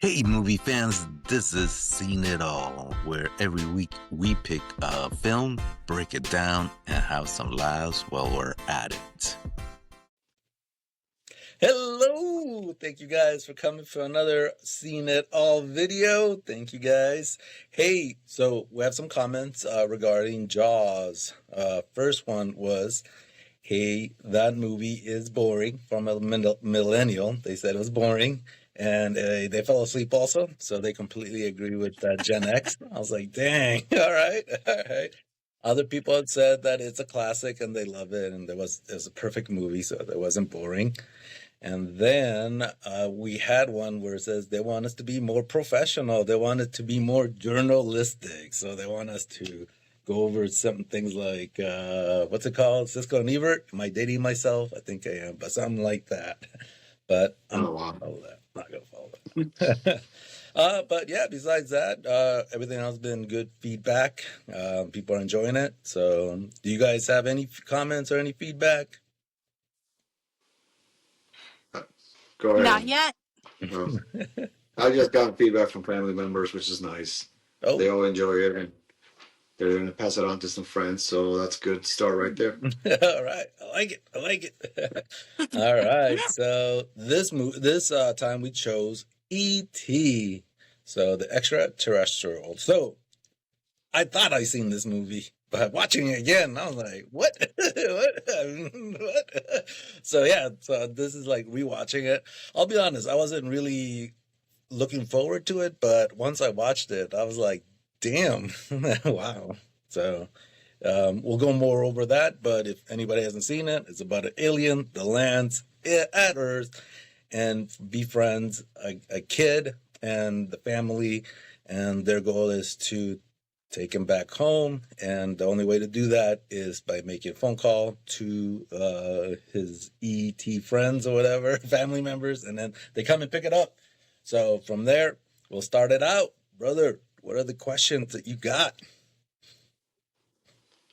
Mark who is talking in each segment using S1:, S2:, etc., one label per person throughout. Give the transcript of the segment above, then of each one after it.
S1: Hey, movie fans, this is Seen It All, where every week we pick a film, break it down, and have some laughs while we're at it. Hello! Thank you guys for coming for another Seen It All video. Thank you guys. Hey, so we have some comments regarding Jaws. First one was, hey, that movie is boring, from a millennial. They said it was boring. And they fell asleep also, so they completely agree with Gen X. I was like, dang, all right, all right. Other people had said that it's a classic and they love it, and it was a perfect movie, so it wasn't boring. And then we had one where it says they want us to be more professional. They want it to be more journalistic. So they want us to go over some things like, what's it called? Cisco and Ebert? Am I dating myself? I think I am, but something like that. But I'm not going to follow that. But yeah, besides that, everything else has been good feedback. People are enjoying it. So do you guys have any comments or any feedback?
S2: Go ahead.
S3: Not yet.
S2: No. I just got feedback from family members, which is nice.
S1: Oh.
S2: They all enjoy it, and they're going to pass it on to some friends, so that's a good start right there.
S1: All right. I like it. I like it. All right. So this time we chose E.T., so the Extra-Terrestrial. So I thought I seen this movie, but watching it again, I was like, what? What? So yeah, so this is like rewatching it. I'll be honest, I wasn't really looking forward to it, but once I watched it, I was like, damn, wow. So we'll go more over that, but if anybody hasn't seen it, it's about an alien that lands at Earth and befriends a kid and the family, and their goal is to take him back home, and the only way to do that is by making a phone call to his ET friends or whatever, family members, and then they come and pick it up. So from there, we'll start it out. Brother, what are the questions that you got?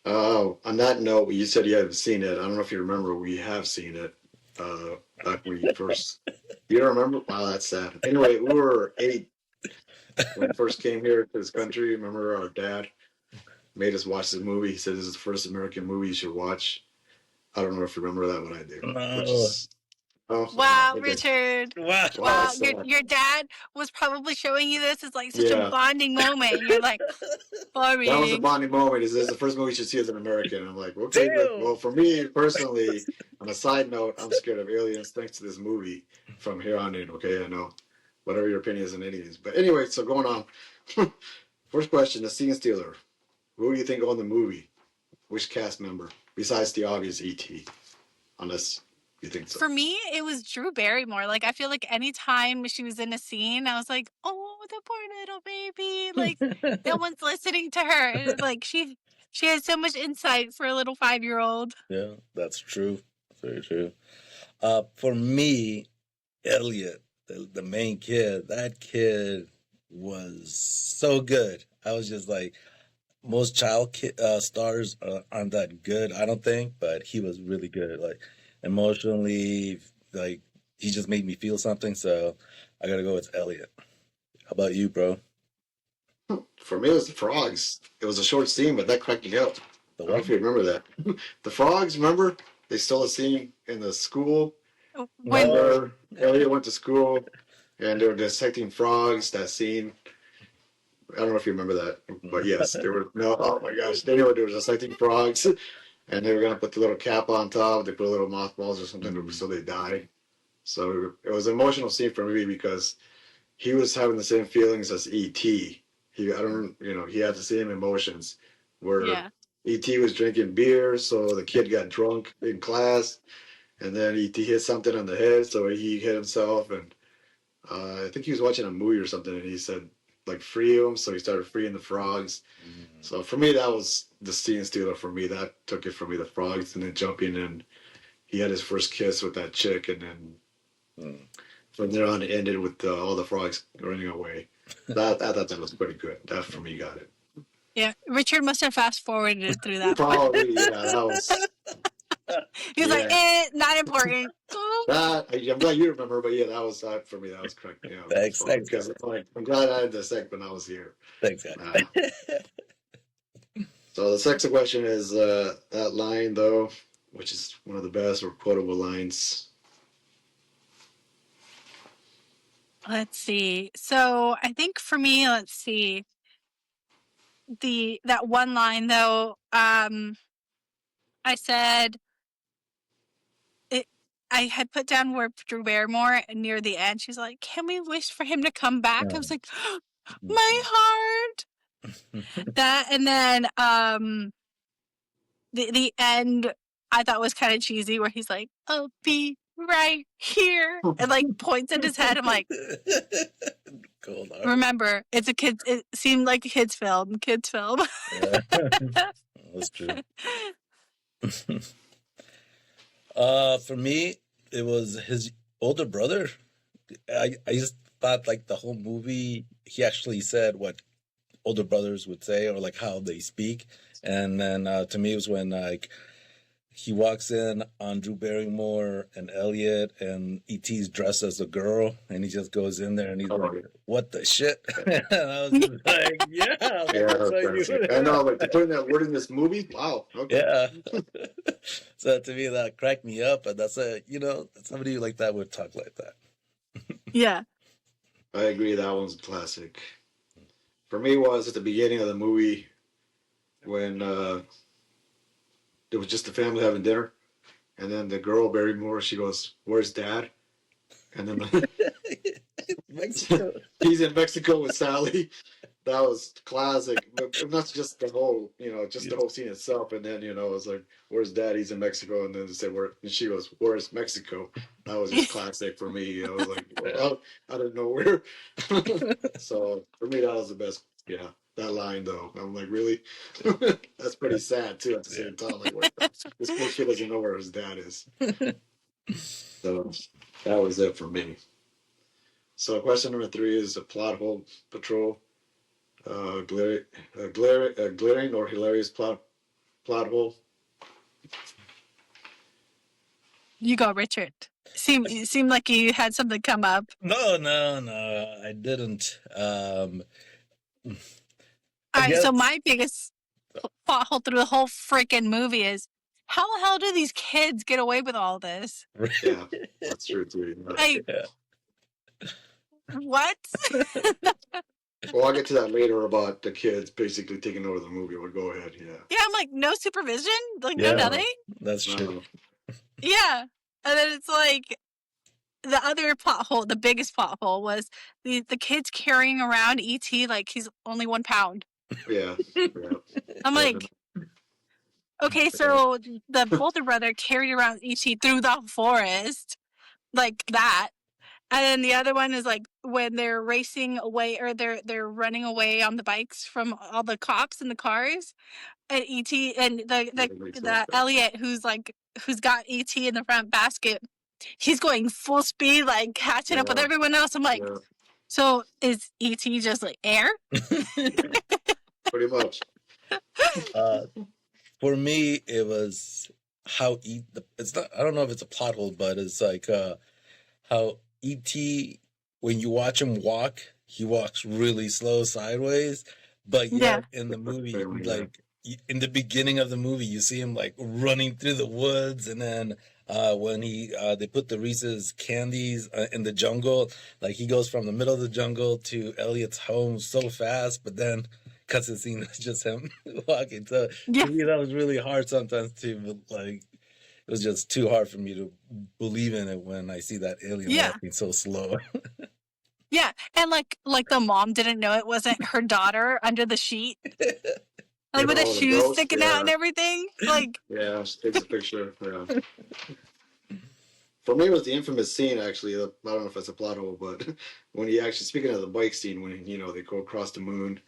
S2: On that note, you said you haven't seen it. I don't know if you remember, we have seen it back when you first... You don't remember? Wow, that's sad. Anyway, we were 8 when we first came here to this country. Remember, our dad made us watch this movie. He said this is the first American movie you should watch. I don't know if you remember that, but I do.
S1: No.
S2: Which is...
S3: Wow, okay. Richard.
S1: Wow.
S3: Your dad was probably showing you this as like such a bonding moment. You're like, boring.
S2: That was a bonding moment. This is the first movie you should see as an American. I'm like, okay, well, for me personally, on a side note, I'm scared of aliens thanks to this movie from here on in, okay? I know. Whatever your opinion is on aliens. But anyway, so going on. First question, the scene stealer. Who do you think owned the movie? Which cast member? Besides the obvious E.T. Unless... you think so?
S3: For me, it was Drew Barrymore. Like, I feel like anytime she was in a scene, I was like, oh, the poor little baby. Like, no one's listening to her. Like, she has so much insight for a little 5-year-old.
S1: Yeah, that's true. Very true. For me, Elliot, the main kid, that kid was so good. I was just like, most child stars aren't that good, I don't think, but he was really good. Like, emotionally, like, he just made me feel something, so I gotta go with Elliot. How about you, bro?
S2: For me, it was the frogs. It was a short scene, but that cracked me up. I don't know if you remember that. The frogs, remember? They stole a scene in the school. Remember, Elliot went to school, and they were dissecting frogs, that scene. I don't know if you remember that, but yes, they were, no, oh my gosh, they were dissecting frogs. And they were going to put the little cap on top. They put a little mothballs or something so they die. So it was an emotional scene for me because he was having the same feelings as E.T. He had the same emotions. Where E.T. was drinking beer, so the kid got drunk in class. And then E.T. hit something on the head, so he hit himself. And I think he was watching a movie or something, and he said, like, free him. So he started freeing the frogs. So for me, that was the scene stealer for me. That took it for me, the frogs, and then jumping in. He had his first kiss with that chick, and then from there on, it ended with all the frogs running away. I thought that was pretty good. That for me got it.
S3: Yeah, Richard must have fast forwarded through that.
S2: Probably, yeah. That was
S3: He was like, not important.
S2: I'm glad you remember, but yeah, that was for me. That was correct. Yeah,
S1: Thanks,
S2: because I'm glad I had the segment when I was here.
S1: Thanks, guys.
S2: So the second question is that line though, which is one of the best or quotable lines.
S3: Let's see. So I think for me, let's see. That one line though, I said I had put down where Drew Barrymore near the end. She's like, "Can we wish for him to come back?" I was like, "My heart." That, and then the end I thought was kind of cheesy, where he's like, "I'll be right here," and like points at his head. I'm like,
S1: Cool,
S3: remember, it's a kid. It seemed like a kid's film.
S1: Yeah. That's true. For me, it was his older brother. I just thought like the whole movie, he actually said what older brothers would say or like how they speak. And then to me, it was when like he walks in on Drew Barrymore and Elliot, and E.T.'s dressed as a girl, and he just goes in there and he's like, "What the shit?" And I was just like, "Yeah,
S2: I know, like to put that word in this movie. Wow. Okay.
S1: Yeah." So to me, that cracked me up, and that's somebody like that would talk like that.
S3: Yeah,
S2: I agree. That one's a classic. For me, it was at the beginning of the movie when it was just the family having dinner, and then the girl Barrymore, she goes, "Where's Dad?" And then
S1: Mexico.
S2: He's in Mexico with Sally. That was classic. But not just the whole, just the whole scene itself. And then, it was like, "Where's Dad?" He's in Mexico. And then they said, "Where?" And she goes, "Where's Mexico?" That was just classic for me. I was like, well, I didn't know where. So for me, that was the best. Yeah, that line though. I'm like, really? That's pretty sad too. At the same time, like, this poor kid doesn't know where his dad is. So that was it for me. So question number 3 is a plot hole patrol. Glaring or hilarious plot hole.
S3: you go, Richard. You seemed like you had something come up.
S1: No, I didn't.
S3: All right, so my biggest plot hole through the whole freaking movie is, how the hell do these kids get away with all this?
S2: Yeah, that's true too.
S3: What?
S2: Well, I'll get to that later about the kids basically taking over the movie. But go ahead, yeah.
S3: Yeah, I'm like, no supervision? Like, no nothing?
S1: That's true.
S3: Yeah. And then it's like, the other plot hole, the biggest plot hole was the kids carrying around E.T. like he's only 1 pound.
S2: Yeah.
S3: I'm like, okay, so the older brother carried around E.T. through the forest like that. And then the other one is like when they're racing away, or they're running away on the bikes from all the cops in the cars, and E.T. and the Elliot who's got E.T. in the front basket, he's going full speed, like catching up with everyone else. I'm like, so is E.T. just like air?
S2: Pretty much.
S1: For me, it was how it's not. I don't know if it's a plot hole, but it's like how E.T. when you watch him walk, he walks really slow sideways, but yet in the movie, like in the beginning of the movie, you see him like running through the woods, and then when they put the Reese's candies in the jungle, like he goes from the middle of the jungle to Elliot's home so fast, but then cuts the scene, it's just him walking. So to me, that was really hard sometimes too. But like, it was just too hard for me to believe in it when I see that alien walking so slow.
S3: Yeah, and like the mom didn't know it wasn't her daughter under the sheet, like with the shoes sticking out and everything. Like,
S2: yeah, she takes a picture. Yeah. For me, it was the infamous scene. Actually, I don't know if it's a plot hole, but when he actually, speaking of the bike scene, when they go across the moon.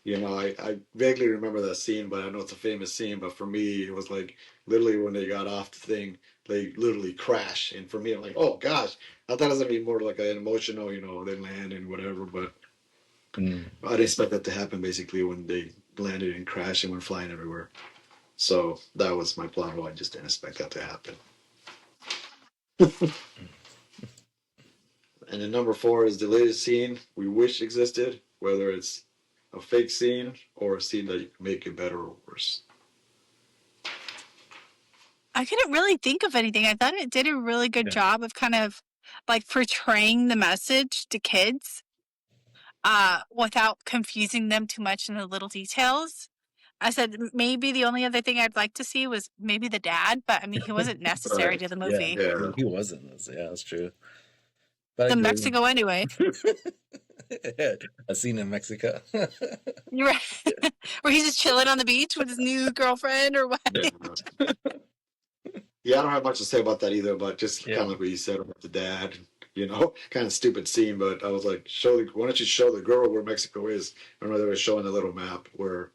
S2: I vaguely remember that scene, but I know it's a famous scene. But for me, it was like literally when they got off the thing, they literally crash. And for me, I'm like, oh gosh, I thought it was gonna be more like an emotional, they land and whatever. But I didn't expect that to happen. Basically, when they landed and crashed and went flying everywhere. So that was my plan. Well, I just didn't expect that to happen. And then number 4 is the latest scene we wish existed, whether it's a fake scene or a scene that you can make it better or worse.
S3: I couldn't really think of anything. I thought it did a really good job of kind of like portraying the message to kids without confusing them too much in the little details. I said maybe the only other thing I'd like to see was maybe the dad, but I mean, he wasn't necessary
S2: Right.
S3: to the movie.
S2: Yeah.
S1: He wasn't. Yeah, that's true. But I
S3: The
S1: agree.
S3: Mexico anyway.
S1: A scene in Mexico.
S3: You're right. Where he's just chilling on the beach with his new girlfriend or what?
S2: Yeah. Yeah, I don't have much to say about that either, but just kind of like what you said about the dad, you know, kind of stupid scene, but I was like, why don't you show the girl where Mexico is? I remember they were showing a little map where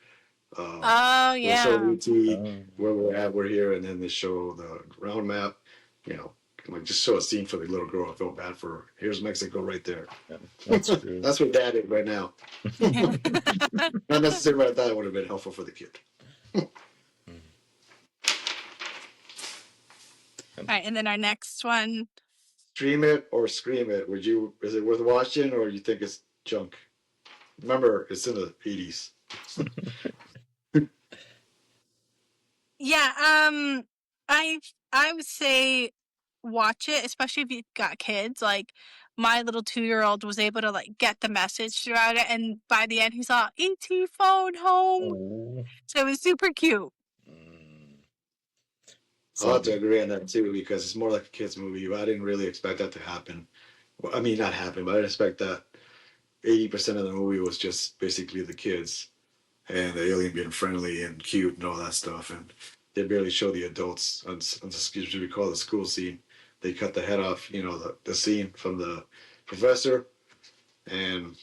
S3: Oh,
S2: they'll show
S3: yeah.
S2: where we're at, we're here, and then they show the round map, you know, like just show a scene for the little girl. I felt bad for her. Here's Mexico right there.
S1: Yeah, that's true.
S2: That's what dad is right now. Not necessarily what I thought it would have been helpful for the kid.
S3: All right, and then our next one.
S2: Stream it or scream it. Is it worth watching or you think it's junk? Remember, it's in the 80s.
S3: Yeah, I would say watch it, especially if you've got kids. Like my little 2-year-old was able to like get the message throughout it, and by the end he saw ET phone home.
S1: Oh.
S3: So it was super cute.
S2: I'll have to agree on that too because it's more like a kids movie. I didn't really expect that to happen. Well, I mean, not happen, but I didn't expect that 80% of the movie was just basically the kids and the alien being friendly and cute and all that stuff. And they barely show the adults on excuse me, we call the school scene. They cut the head off, you know, the scene from the professor. And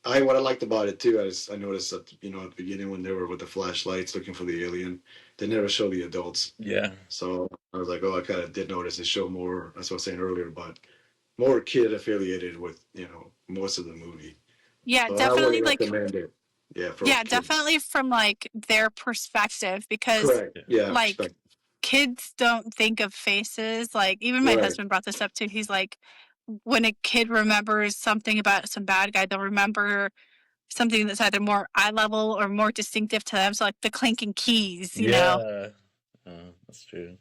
S2: what I liked about it too, I noticed that, you know, at the beginning when they were with the flashlights looking for the alien, they never show the adults.
S1: Yeah.
S2: So I was like, oh, I kind of did notice they show more, that's what I was saying earlier, but more kid affiliated with, you know, most of the movie.
S3: Yeah,
S2: So
S3: definitely
S2: I would
S3: like
S2: recommend it. Yeah,
S3: yeah, definitely from like their perspective because
S2: correct. Yeah,
S3: like kids don't think of faces. Like even my husband brought this up too. He's like, when a kid remembers something about some bad guy, they'll remember something that's either more eye level or more distinctive to them. So like the clinking keys, you know?
S1: That's true.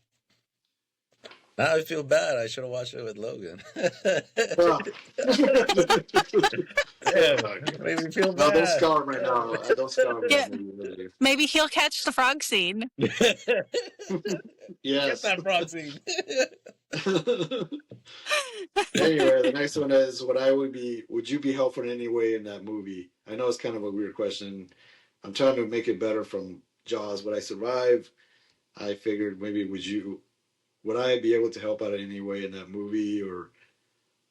S1: Now I feel bad. I should have watched it with Logan. Made me feel bad.
S2: No, don't scar him right now. Don't scar him.
S3: Yeah. Maybe he'll catch the frog scene.
S2: Yes.
S1: Get that frog scene.
S2: Anyway, the next one is would you be helpful in any way in that movie? I know it's kind of a weird question. I'm trying to make it better from Jaws. Would I survive? I figured maybe would I be able to help out in any way in that movie? Or,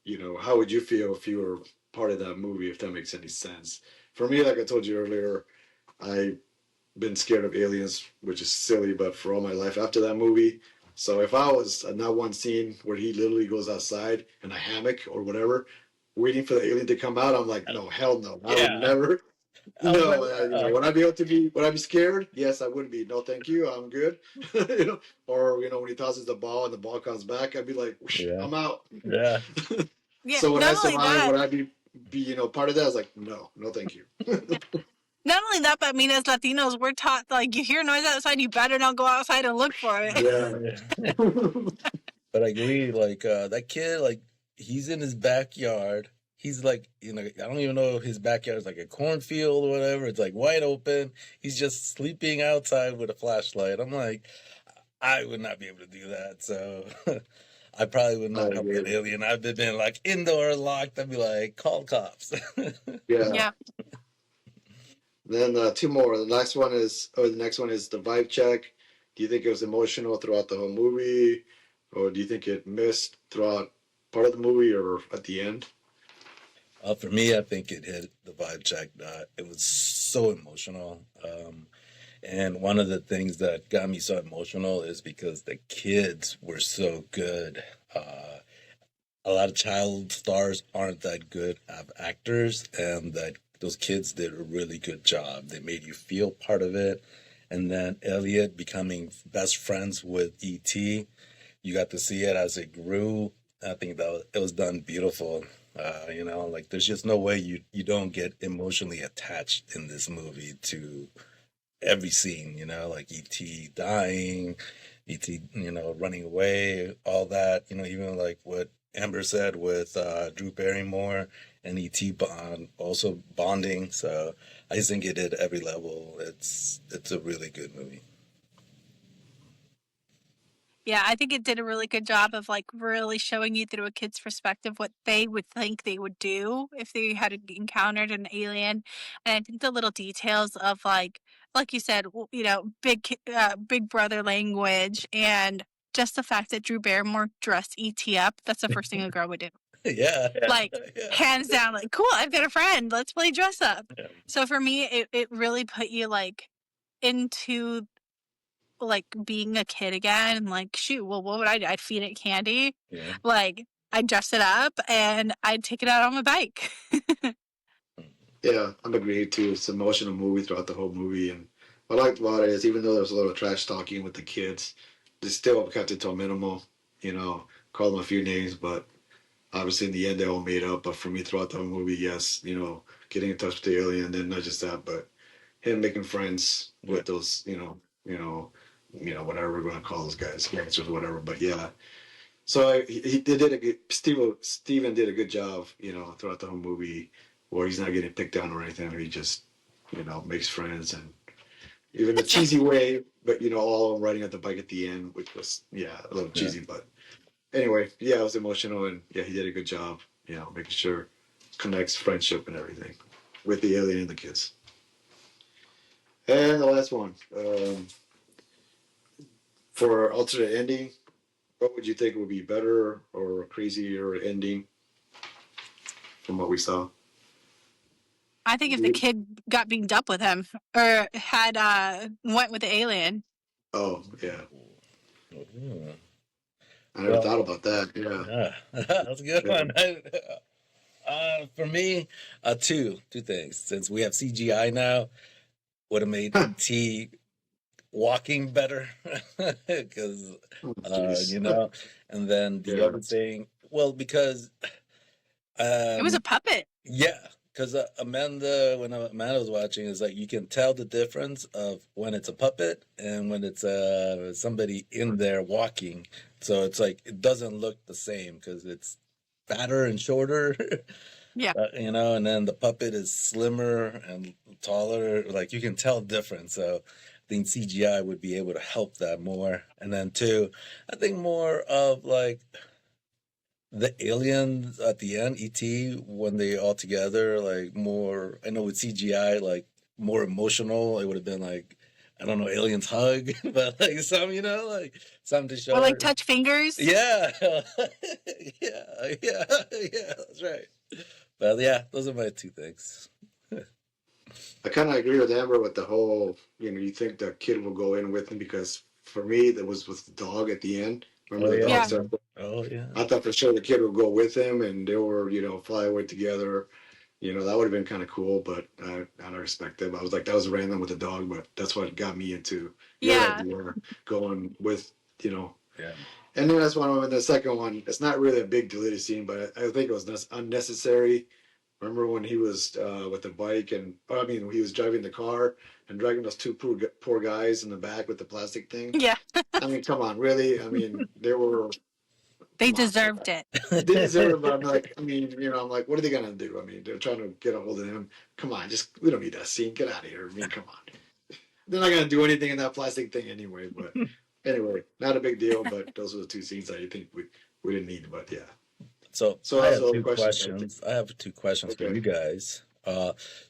S2: you know, how would you feel if you were part of that movie, if that makes any sense? For me, like I told you earlier, I've been scared of aliens, which is silly, but for all my life after that movie. So if I was in that one scene where he literally goes outside in a hammock or whatever, waiting for the alien to come out, I'm like, no, hell no. I would never. No, would I be scared? Yes, I would be. No, thank you. I'm good. You know, or, you know, when he tosses the ball and the ball comes back, I'd be like, I'm out.
S1: Yeah.
S2: So when I survive, would I be, you know, part of that? I was like, no, thank you.
S3: Not only that, but I mean, as Latinos, we're taught like you hear noise outside, you better not go outside and look for it.
S2: Yeah.
S1: But I agree. Like that kid, like he's in his backyard. He's like, you know, I don't even know if his backyard is like a cornfield or whatever. It's like wide open. He's just sleeping outside with a flashlight. I'm like, I would not be able to do that. So I probably would not help an alien. I've been like indoor locked. I'd be like, call cops.
S2: Yeah. Then 2 more. The next one is the vibe check. Do you think it was emotional throughout the whole movie, or do you think it missed throughout part of the movie or at the end?
S1: For me, I think it hit the vibe check. It was so emotional. And one of the things that got me so emotional is because the kids were so good. A lot of child stars aren't that good of actors, and that those kids did a really good job. They made you feel part of it. and then Elliot becoming best friends with E.T. You got to see it as it grew. I think it was done beautiful. Like there's just no way you don't get emotionally attached in this movie to every scene. Like E.T. dying, E.T. running away, all that. Even like what Amber said with Drew Barrymore and E.T. also bonding. So I just think it did every level. It's a really good movie.
S3: Yeah, I think it did a really good job of like really showing you through a kid's perspective what they would think they would do if they had encountered an alien. And I think the little details of like you said, big brother language, and just the fact that Drew Barrymore dressed ET up, that's the first thing a girl would do.
S1: Yeah.
S3: Like,
S1: Yeah.
S3: hands down, like, cool, I've got a friend, let's play dress up.
S1: Yeah.
S3: So for me, it really put you like into like being a kid again, and like, shoot, well, what would I do? I'd feed it candy.
S1: Yeah.
S3: Like, I'd dress it up and I'd take it out on my bike.
S2: Yeah, I'm agreed too. It's an emotional movie throughout the whole movie, and what I liked about it is even though there was a little trash talking with the kids, they still kept it to a minimal. You know, called them a few names, but obviously in the end they all made up. But for me, throughout the whole movie, yes, getting in touch with the alien, and then not just that, but him making friends with those, whatever we're going to call those guys, gangsters, or whatever. But yeah, so he did a good. Steven did a good job, throughout the whole movie, where he's not getting picked on or anything. He just, makes friends, and even the cheesy way, but all of them riding at the bike at the end, which was a little cheesy, but anyway, yeah, it was emotional, and yeah, he did a good job, making sure connects friendship and everything with the alien and the kids. And the last one, for alternate ending, what would you think would be better or crazier ending from what we saw?
S3: I think if the kid got beamed up with him or had went with the alien.
S2: Oh yeah,
S1: Ooh.
S2: I never thought about that.
S1: Yeah, that's a good one. For me, two things. Since we have CGI now, would have made T walking better because and then the other thing, well, because
S3: It was a puppet.
S1: Yeah, because when Amanda was watching, it's like you can tell the difference of when it's a puppet and when it's somebody in there walking. So it's like it doesn't look the same because it's fatter and shorter.
S3: Yeah.
S1: And then the puppet is slimmer and taller. Like you can tell the difference. So I think CGI would be able to help that more. And then two, I think more of like the aliens at the end, ET, when they all together, like more, I know with CGI, like more emotional. It would have been like, I don't know, aliens hug, but like like something to show.
S3: Or like touch fingers.
S1: Yeah. yeah, that's right. But yeah, those are my two things.
S2: I kind of agree with Amber with the whole, you think the kid will go in with him because for me, that was with the dog at the end. Remember the dog stuff?
S1: Oh, yeah.
S2: I thought for sure the kid would go with him and they were, fly away together. That would have been kind of cool, but I don't respect it. I was like, that was random with the dog, but that's what got me into your idea, going with,
S1: Yeah.
S2: And then that's one. The second one, it's not really a big deleted scene, but I think it was unnecessary. Remember when he was with the bike he was driving the car and dragging those two poor guys in the back with the plastic thing?
S3: Yeah.
S2: I mean, come on, really? I mean,
S3: they deserved it.
S2: They deserve it, but I'm like, I'm like, what are they gonna do? I mean, they're trying to get a hold of him. Come on, we don't need that scene. Get out of here. I mean, come on. They're not gonna do anything in that plastic thing anyway. But anyway, not a big deal. But those are the two scenes that I think we didn't need. But yeah.
S1: So I have two questions. I have two questions for you guys.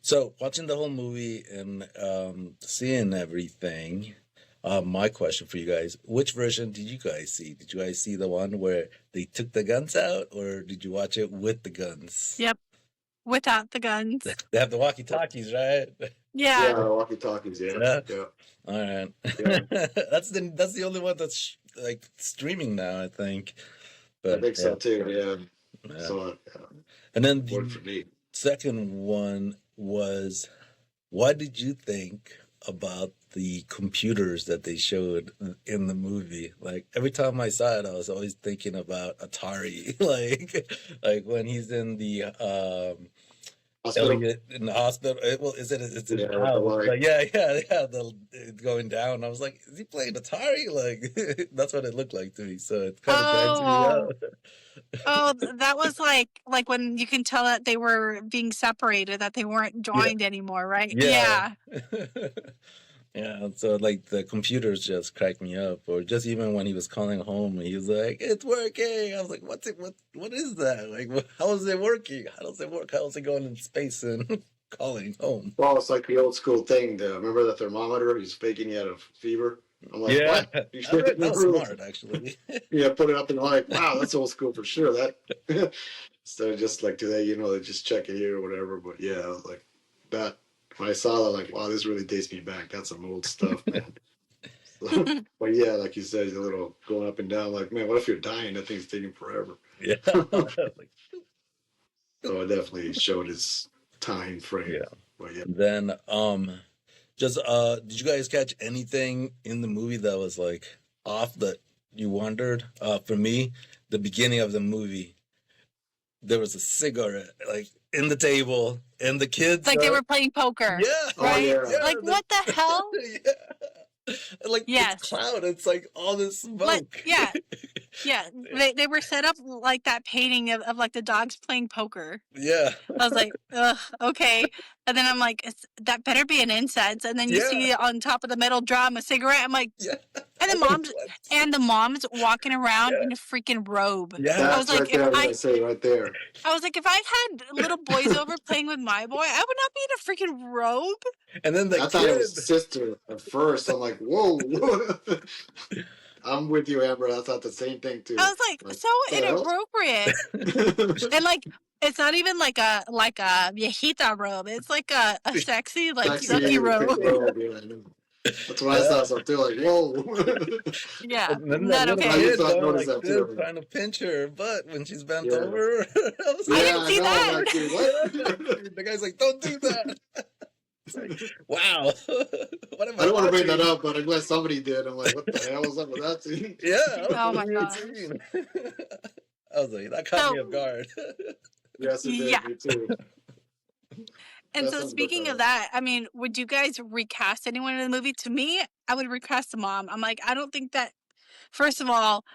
S1: So watching the whole movie and seeing everything, my question for you guys: which version did you guys see? Did you guys see the one where they took the guns out, or did you watch it with the guns?
S3: Yep, without the guns.
S1: They have the walkie-talkies, right?
S3: Yeah.
S2: Yeah, walkie-talkies. Yeah.
S1: All right. Yeah. that's the only one that's like streaming now, I think. But
S2: I think so too. Yeah. So,
S1: and then the second one was, why did you think about the computers that they showed in the movie. Like every time I saw it, I was always thinking about Atari. Like when he's in the
S2: Hospital.
S1: Elliot in the hospital. Well, is it? It's his
S2: Yeah,
S1: house. Like, yeah. It's going down. I was like, is he playing Atari? Like that's what it looked like to me. So it kind of cracks me up.
S3: Oh, that was like when you can tell that they were being separated, that they weren't
S1: Yeah.
S3: joined anymore, right?
S1: Yeah.
S3: Yeah.
S1: Yeah, so like the computers just cracked me up, or just even when he was calling home, and he was like, "It's working." I was like, "What's it? What is that? Like, how is it working? How does it work? How is it going in space and calling home?"
S2: Well, it's like the old school thing. Remember the thermometer? He's faking he had a fever. I'm like,
S1: Yeah,
S2: what? You
S1: that was smart, actually.
S2: Yeah, put it up and like, wow, that's old school for sure. That instead of just like today, they just check it here or whatever. But yeah, I was like that. When I saw that, like, wow, this really dates me back. That's some old stuff, man. So, but yeah, like you said, a little going up and down. Like, man, what if you're dying? That thing's taking forever.
S1: Yeah.
S2: So it definitely showed its time frame.
S1: Yeah.
S2: But yeah.
S1: Then, just did you guys catch anything in the movie that was like off that you wondered? For me, the beginning of the movie, there was a cigarette like in the table, and the kids
S3: Like they were playing poker.
S1: Yeah.
S3: Right?
S2: Oh, yeah.
S3: Like what the hell?
S1: Yeah. Like
S3: Yes.
S1: it's cloud. It's like all this smoke.
S3: Like, yeah. Yeah. They were set up like that painting of like the dogs playing poker.
S1: Yeah.
S3: I was like, ugh, okay. And then I'm like, that better be an incense. And then you see on top of the metal drum a cigarette. I'm like,
S1: Yeah.
S3: and the mom's walking around in a freaking robe.
S1: Yeah.
S3: I was like,
S2: I say right there.
S3: I was like, if I had little boys over playing with my boy, I would not be in a freaking robe.
S1: And then
S2: I thought it was sister at first. I'm like, whoa. I'm with you, Amber. I thought the same thing too.
S3: I was like so inappropriate. And like, it's not even like a viejita robe. It's like a sexy, like silky robe.
S2: That's what I thought. So too, like, whoa.
S3: Yeah,
S1: not
S3: okay.
S1: Trying to pinch her butt when she's bent over.
S3: I didn't see that.
S2: Like, what?
S1: The guy's like, "Don't do that." It's like, wow. What am I
S2: don't want to bring that up, but I'm glad somebody did. I'm like, what the hell was up with that scene?
S1: Yeah.
S3: Oh my gosh.
S1: I was like, that caught me off guard.
S2: Yes, it did. Me too.
S3: And so speaking of that, I mean, would you guys recast anyone in the movie? To me, I would recast the mom. I'm like, I don't think that, first of all,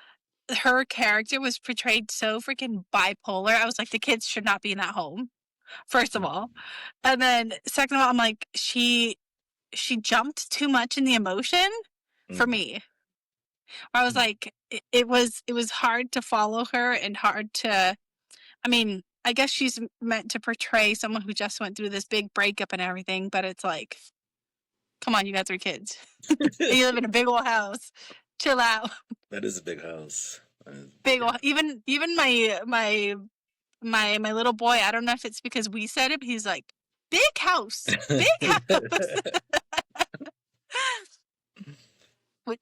S3: her character was portrayed so freaking bipolar. I was like, the kids should not be in that home, first of all. And then second of all, I'm like, she jumped too much in the emotion for me. I was like, it was hard to follow her and hard to, I mean, I guess she's meant to portray someone who just went through this big breakup and everything, but it's like, come on, you got 3 kids. You live in a big old house. Chill out.
S1: That is a big house.
S3: Big old, even my little boy, I don't know if it's because we said it, but he's like, big house. Big house.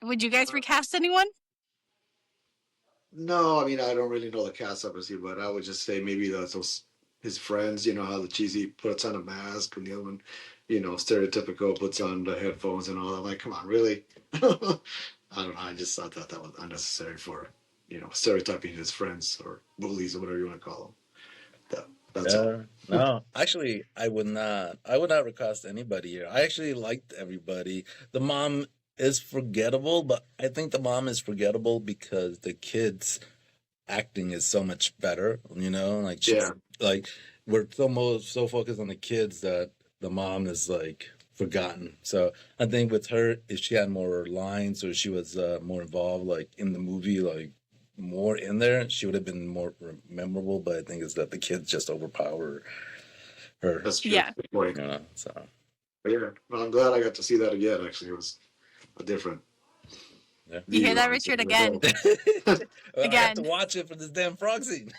S3: Would you guys recast anyone?
S2: No, I mean, I don't really know the cast obviously, but I would just say maybe those his friends, how the cheesy puts on a mask and the other one, stereotypical puts on the headphones and all that. I'm like, come on, really? I don't know. I just thought that was unnecessary for, stereotyping his friends or bullies or whatever you want to call them. That's all.
S1: No, actually, I would not recast anybody here. I actually liked everybody. The mom is forgettable, but I think the mom is forgettable because the kids' acting is so much better. Like we're so focused on the kids that the mom is like forgotten. So I think with her, if she had more lines or she was more involved, like in the movie, like more in there, she would have been more memorable. But I think it's that the kids just overpower her.
S2: That's true.
S3: Yeah.
S1: So.
S2: But yeah, well, I'm glad I got to see that again. Actually, it was a different.
S1: Yeah.
S3: You hear that, Richard, again?
S1: Well, I have to watch it for this damn frog scene.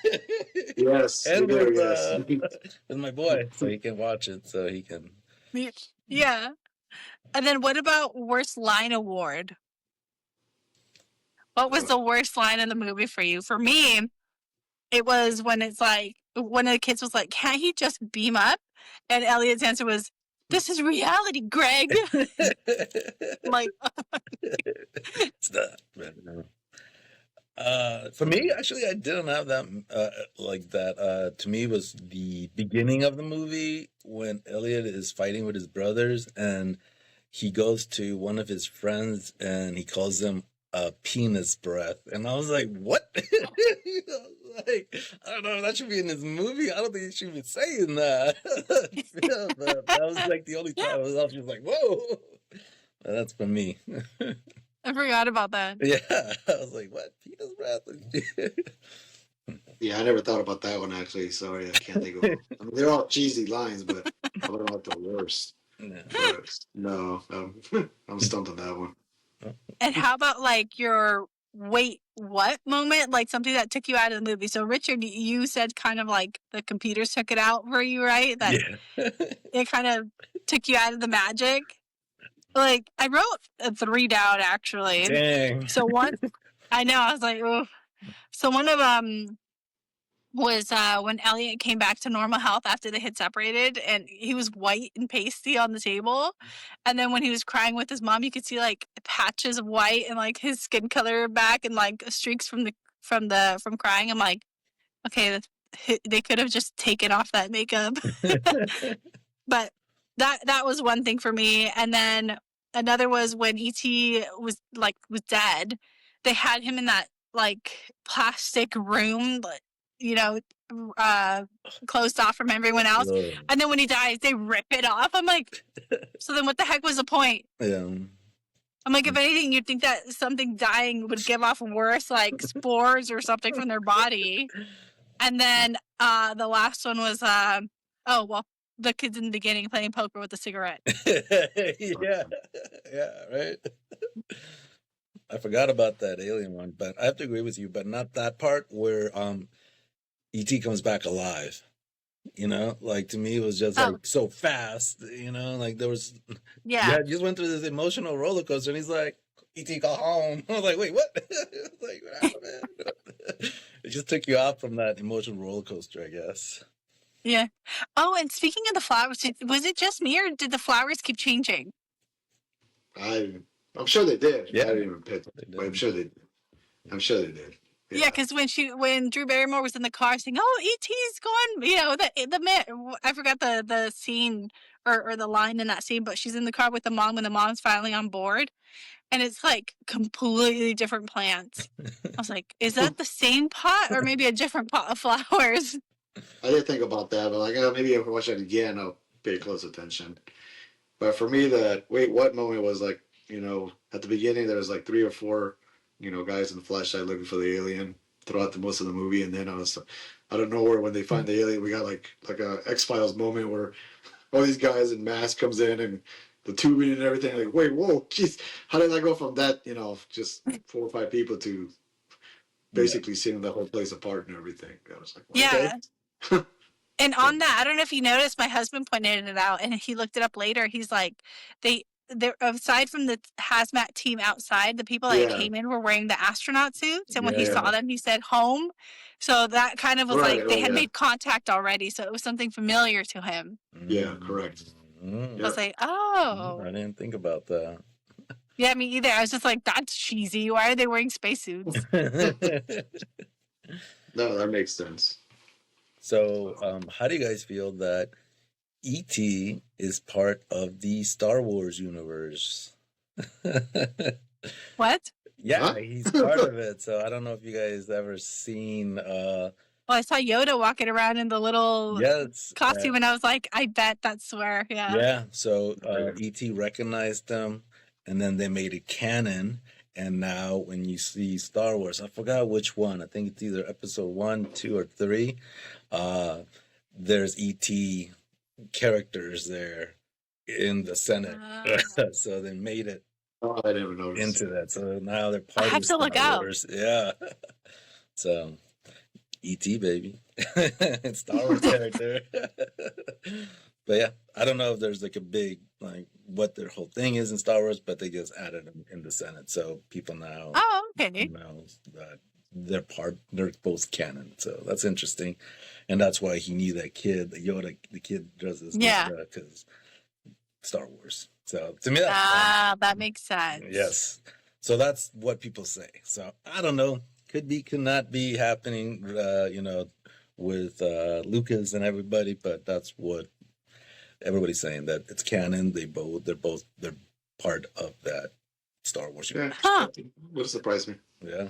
S2: Yes,
S1: and with my boy, so he can watch it, so he can.
S3: Yeah. And then what about worst line award? What was the worst line in the movie for you? For me, it was when it's like, one of the kids was like, can't he just beam up? And Elliot's answer was, This is reality, Greg. Like,
S1: it's not. But no. For me, actually, I didn't have that like that. To me, was the beginning of the movie when Elliot is fighting with his brothers, and he goes to one of his friends and he calls them a penis breath, and I was like, "What?" Like, I don't know. That should be in this movie. I don't think he should be saying that. Yeah, but that was like the only time I was like, "Whoa." That's for me.
S3: I forgot about that.
S1: Yeah, I was like, "What? Penis breath?"
S2: Yeah, I never thought about that one actually. Sorry, I can't think of them. I mean, they're all cheesy lines, but I don't know the worst.
S1: No.
S2: But no, I'm stumped on that one.
S3: And how about like your wait, what moment? Like something that took you out of the movie. So Richard, you said kind of like the computers took it out for you, right? That
S1: Yeah.
S3: it kind of took you out of the magic. Like I wrote a 3 down actually.
S1: Dang.
S3: So one, I know I was like, oh. So one of was when Elliot came back to normal health after they had separated, and he was white and pasty on the table. And then when he was crying with his mom, you could see like patches of white and like his skin color back and like streaks from crying. I'm like, okay, they could have just taken off that makeup. But that was one thing for me. And then another was when E.T. was dead. They had him in that like plastic room, you know, closed off from everyone else.
S1: Whoa.
S3: And then when he dies, they rip it off. I'm like, so then what the heck was the point?
S1: Yeah.
S3: I'm like, if anything, you'd think that something dying would give off worse, like spores or something from their body. And then the last one was, the kids in the beginning playing poker with a cigarette.
S1: Yeah. Yeah, right. I forgot about that alien one, but I have to agree with you, but not that part where E.T. comes back alive. You know, like to me it was just like so fast, you know, like there was
S3: Yeah,
S1: just went through this emotional roller coaster and he's like, E.T. go home. I was like, wait, what? Like, wow, man. It just took you out from that emotional roller coaster, I guess.
S3: yeah. Oh, and speaking of the flowers, was it just me or did the flowers keep changing?
S2: I'm sure they did.
S1: Yeah.
S2: I didn't even pick it, but I'm sure they did.
S3: Yeah, because when Drew Barrymore was in the car saying, "Oh, E.T.'s gone," you know, I forgot the scene or the line in that scene, but she's in the car with the mom when the mom's finally on board, and it's like completely different plants. I was like, "Is that the same pot or maybe a different pot of flowers?"
S2: I didn't think about that, but like, maybe if I watch it again, I'll pay close attention. But for me, that wait, what moment was like, at the beginning, there was like 3 or 4, guys in the flashlight looking for the alien throughout the most of the movie, and then I was out of nowhere when they find the alien, we got like a X-Files moment where all these guys in masks comes in and the tubing and everything. Like, wait, whoa, jeez, how did I go from that, just 4 or 5 people to basically seeing the whole place apart and everything? I was like,
S3: Yeah.
S2: okay.
S3: And on that, I don't know if you noticed, my husband pointed it out, and he looked it up later. He's like, they're aside from the hazmat team outside, the people that came in were wearing the astronaut suits, and when he saw them, he said home. So that kind of was like they had made contact already, so it was something familiar to him.
S2: Yeah, correct.
S3: I was like, oh,
S1: I didn't think about that.
S3: Yeah, me either. I was just like, that's cheesy. Why are they wearing spacesuits?
S2: No, that makes sense.
S1: So, how do you guys feel that E.T. is part of the Star Wars universe?
S3: What?
S1: Yeah, he's part of it. So I don't know if you guys ever seen.
S3: Well, I saw Yoda walking around in the little costume, and I was like, I bet that's where. Yeah.
S1: Yeah. So E.T. recognized them, and then they made it canon. And now, when you see Star Wars, I forgot which one. I think it's either episode 1, 2, or 3. There's E.T. characters there in the Senate, so they made it.
S2: Oh, I didn't notice
S1: into that. So now they're part
S3: I
S1: of
S3: have to look out.
S1: Wars. Yeah. So, E.T. baby, Star Wars character. But yeah, I don't know if there's like a big what their whole thing is in Star Wars, but they just added them in the Senate, so people now know that they're both canon. So that's interesting, and that's why he knew that kid, the Yoda, the kid does this.
S3: Yeah,
S1: because Star Wars. So to me, that's fun.
S3: that makes sense.
S1: Yes. So that's what people say. So I don't know. Could be, could not be happening, with Lucas and everybody, but that's what everybody's saying, that it's canon. They're part of that Star Wars universe.
S3: Huh.
S2: Would surprise me.
S1: Yeah.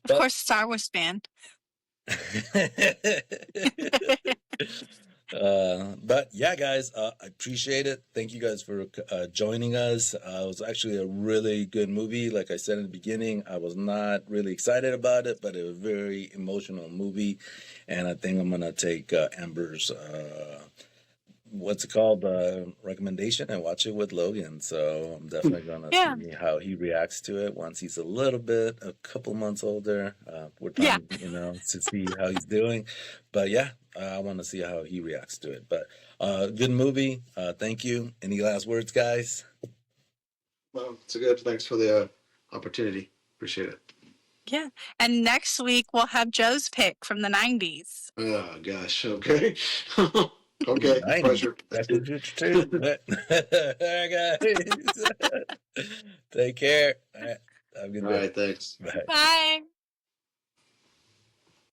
S3: Of course, Star Wars fan.
S1: But yeah, guys, I appreciate it. Thank you guys for joining us. It was actually a really good movie. Like I said in the beginning, I was not really excited about it, but it was a very emotional movie. And I think I'm going to take Amber's, what's it called, recommendation, and watch it with Logan. So I'm definitely going to see how he reacts to it once he's a couple months older. We're trying, to see how he's doing. But yeah, I want to see how he reacts to it. But good movie. Thank you. Any last words, guys?
S2: Well, it's a good. Thanks for the opportunity. Appreciate it.
S3: Yeah. And next week we'll have Joe's pick from the 90s.
S2: Oh gosh. Okay. Okay. Pleasure.
S1: Back to the Future too. All right, guys. Take care. All right. Have a good day.
S2: All right. Thanks.
S1: Bye.
S3: Bye.